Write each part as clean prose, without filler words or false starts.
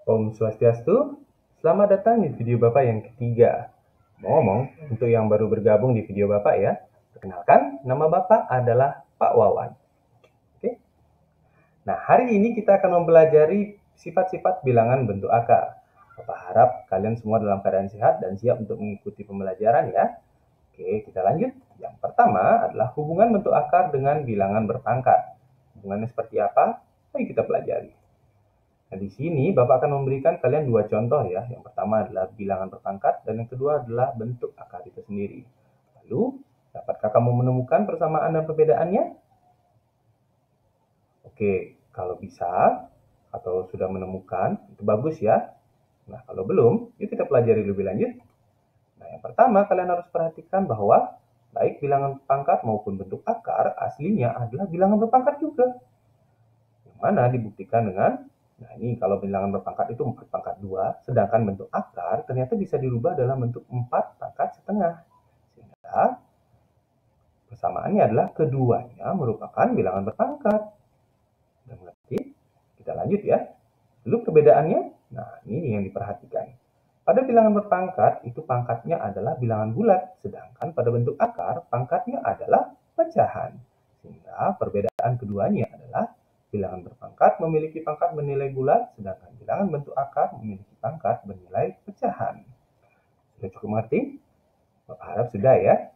Om Swastiastu, selamat datang di video Bapak yang ketiga. Ngomong, untuk yang baru bergabung di video Bapak ya, perkenalkan, nama Bapak adalah Pak Wawan. Oke? Nah, hari ini kita akan mempelajari sifat-sifat bilangan bentuk akar. Bapak harap kalian semua dalam keadaan sehat dan siap untuk mengikuti pembelajaran ya. Oke, kita lanjut. Yang pertama adalah hubungan bentuk akar dengan bilangan berpangkat. Hubungannya seperti apa? Mari kita pelajari. Nah, di sini Bapak akan memberikan kalian dua contoh ya. Yang pertama adalah bilangan berpangkat dan yang kedua adalah bentuk akar itu sendiri. Lalu, dapatkah kamu menemukan persamaan dan perbedaannya? Oke, kalau bisa atau sudah menemukan, itu bagus ya. Nah, kalau belum, yuk kita pelajari lebih lanjut. Nah, yang pertama kalian harus perhatikan bahwa baik bilangan pangkat maupun bentuk akar aslinya adalah bilangan berpangkat juga. Yang mana dibuktikan dengan, nah ini kalau bilangan berpangkat itu 4 pangkat 2, sedangkan bentuk akar ternyata bisa dirubah dalam bentuk 4 pangkat setengah. Sehingga persamaannya adalah keduanya merupakan bilangan berpangkat. Sudah mengerti? Kita lanjut ya. Lalu perbedaannya, nah ini yang diperhatikan. Pada bilangan berpangkat, itu pangkatnya adalah bilangan bulat, sedangkan pada bentuk akar, pangkatnya adalah pecahan. Sehingga perbedaan keduanya adalah bilangan berpangkat memiliki pangkat bernilai bulat, sedangkan bilangan bentuk akar memiliki pangkat bernilai pecahan. Sudah cukup mengerti? Bapak harap sudah ya.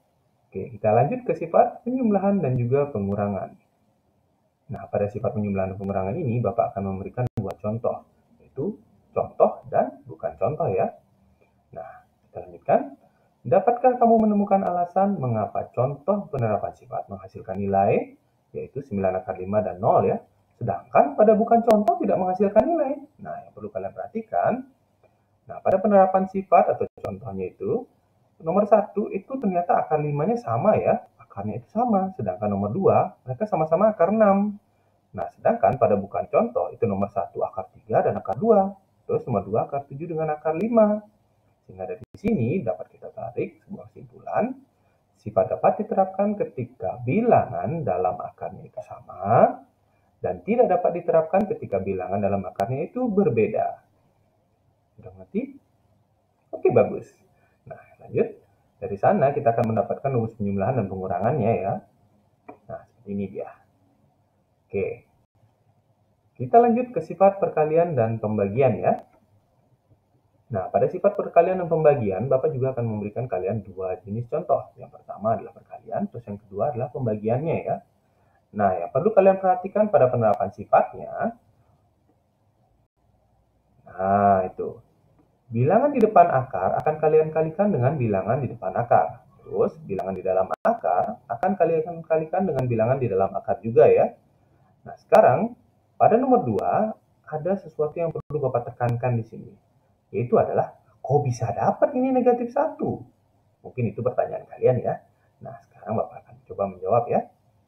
Oke, kita lanjut ke sifat penjumlahan dan juga pengurangan. Nah, pada sifat penjumlahan dan pengurangan ini, Bapak akan memberikan dua contoh, yaitu contoh dan bukan contoh ya. Nah, kita lanjutkan. Dapatkah kamu menemukan alasan mengapa contoh penerapan sifat menghasilkan nilai, yaitu 9 akar 5 dan 0 ya, sedangkan pada bukan contoh tidak menghasilkan nilai? Nah, yang perlu kalian perhatikan, nah pada penerapan sifat atau contohnya itu, nomor 1 itu ternyata akar 5-nya sama ya, akarnya itu sama, sedangkan nomor 2 mereka sama-sama akar 6. Nah, sedangkan pada bukan contoh itu nomor 1 akar 3 dan akar 2, terus nomor 2 akar 7 dengan akar 5. Sehingga dari sini dapat kita tarik sebuah kesimpulan, sifat dapat diterapkan ketika bilangan dalam akarnya itu sama, dan tidak dapat diterapkan ketika bilangan dalam akarnya itu berbeda. Sudah mengerti? Oke, bagus. Nah, lanjut. Dari sana kita akan mendapatkan rumus penjumlahan dan pengurangannya ya. Nah, seperti ini dia. Oke. Kita lanjut ke sifat perkalian dan pembagian ya. Nah, pada sifat perkalian dan pembagian, Bapak juga akan memberikan kalian dua jenis contoh. Yang pertama adalah perkalian, terus yang kedua adalah pembagiannya ya. Nah, yang perlu kalian perhatikan pada penerapan sifatnya, nah itu. Bilangan di depan akar akan kalian kalikan dengan bilangan di depan akar. Terus, bilangan di dalam akar akan kalian kalikan dengan bilangan di dalam akar juga ya. Nah, sekarang pada nomor 2 ada sesuatu yang perlu Bapak tekankan di sini, yaitu adalah kok bisa dapat ini negatif 1? Mungkin itu pertanyaan kalian ya. Nah, sekarang Bapak akan coba menjawab ya.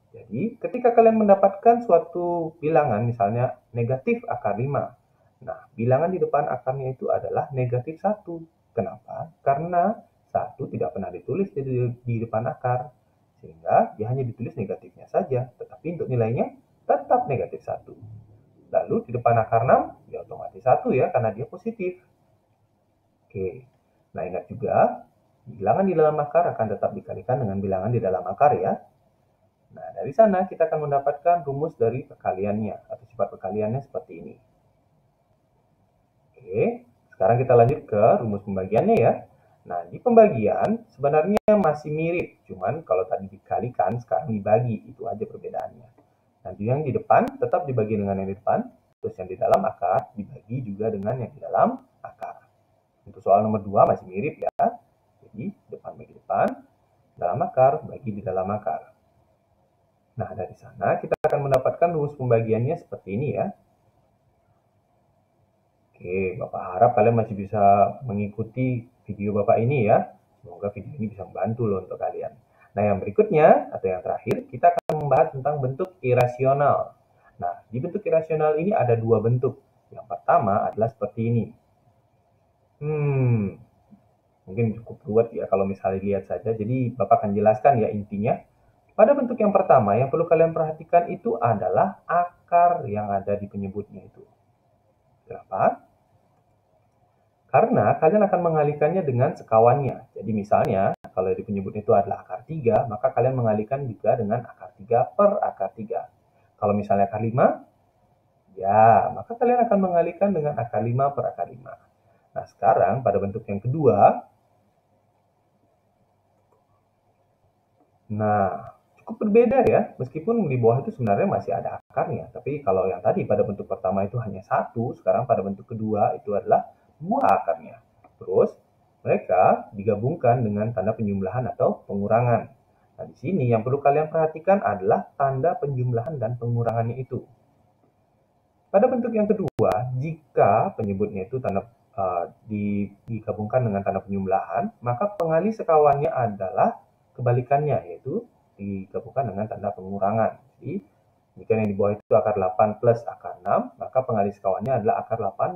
Jadi, ketika kalian mendapatkan suatu bilangan, misalnya negatif akar 5. Nah, bilangan di depan akarnya itu adalah negatif 1. Kenapa? Karena 1 tidak pernah ditulis di depan akar. Sehingga dia hanya ditulis negatifnya saja. Tetapi untuk nilainya tetap negatif 1. Lalu di depan akar 6, ya otomatis 1 ya, karena dia positif. Oke. Nah, ingat juga, bilangan di dalam akar akan tetap dikalikan dengan bilangan di dalam akar ya. Nah, dari sana kita akan mendapatkan rumus dari perkaliannya atau sifat perkaliannya seperti ini. Oke, sekarang kita lanjut ke rumus pembagiannya ya. Nah, di pembagian sebenarnya masih mirip, cuman kalau tadi dikalikan, sekarang dibagi, itu aja perbedaannya. Nanti yang di depan tetap dibagi dengan yang di depan, terus yang di dalam akar dibagi juga dengan yang di dalam akar. Untuk soal nomor 2 masih mirip ya. Jadi, depan bagi depan, dalam akar bagi di dalam akar. Nah, dari sana kita akan mendapatkan rumus pembagiannya seperti ini ya. Oke, Bapak harap kalian masih bisa mengikuti video Bapak ini ya. Semoga video ini bisa membantu loh untuk kalian. Nah, yang berikutnya atau yang terakhir, kita akan membahas tentang bentuk irasional. Nah, di bentuk irasional ini ada dua bentuk. Yang pertama adalah seperti ini. Mungkin cukup ruwet ya kalau misalnya lihat saja. Jadi Bapak akan jelaskan ya intinya. Pada bentuk yang pertama, yang perlu kalian perhatikan itu adalah akar yang ada di penyebutnya itu. Kenapa? Karena kalian akan mengalihkannya dengan sekawannya. Jadi misalnya, kalau di penyebut itu adalah akar 3, maka kalian mengalihkan juga dengan akar 3 per akar 3. Kalau misalnya akar 5, ya, maka kalian akan mengalihkan dengan akar 5 per akar 5. Nah, sekarang pada bentuk yang kedua, nah, cukup berbeda ya, meskipun di bawah itu sebenarnya masih ada akarnya. Tapi kalau yang tadi pada bentuk pertama itu hanya satu, sekarang pada bentuk kedua itu adalah dua akarnya. Terus, mereka digabungkan dengan tanda penjumlahan atau pengurangan. Nah, di sini yang perlu kalian perhatikan adalah tanda penjumlahan dan pengurangannya itu. Pada bentuk yang kedua, jika penyebutnya itu digabungkan dengan tanda penjumlahan, maka pengalih sekawannya adalah kebalikannya, yaitu digabungkan dengan tanda pengurangan. Jadi, jika yang di bawah itu akar 8 plus akar 6, maka pengalih sekawannya adalah akar 8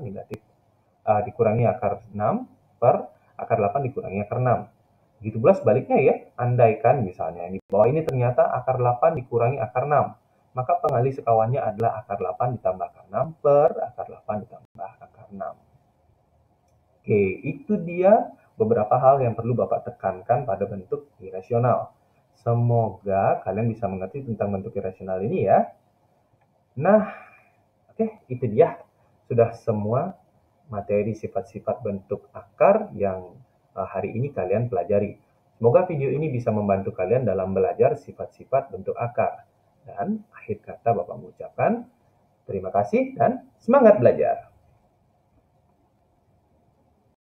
dikurangi akar 6 per akar 8 dikurangi akar 6. Begitu pula sebaliknya ya, andaikan misalnya yang di bawah ini ternyata akar 8 dikurangi akar 6, maka pengalih sekawannya adalah akar 8 ditambah akar 6 per akar 8 ditambah akar 6. Oke, itu dia beberapa hal yang perlu Bapak tekankan pada bentuk irasional. Semoga kalian bisa mengerti tentang bentuk irasional ini ya. Nah, oke, itu dia. Sudah semua materi sifat-sifat bentuk akar yang hari ini kalian pelajari. Semoga video ini bisa membantu kalian dalam belajar sifat-sifat bentuk akar. Dan akhir kata Bapak mengucapkan terima kasih dan semangat belajar.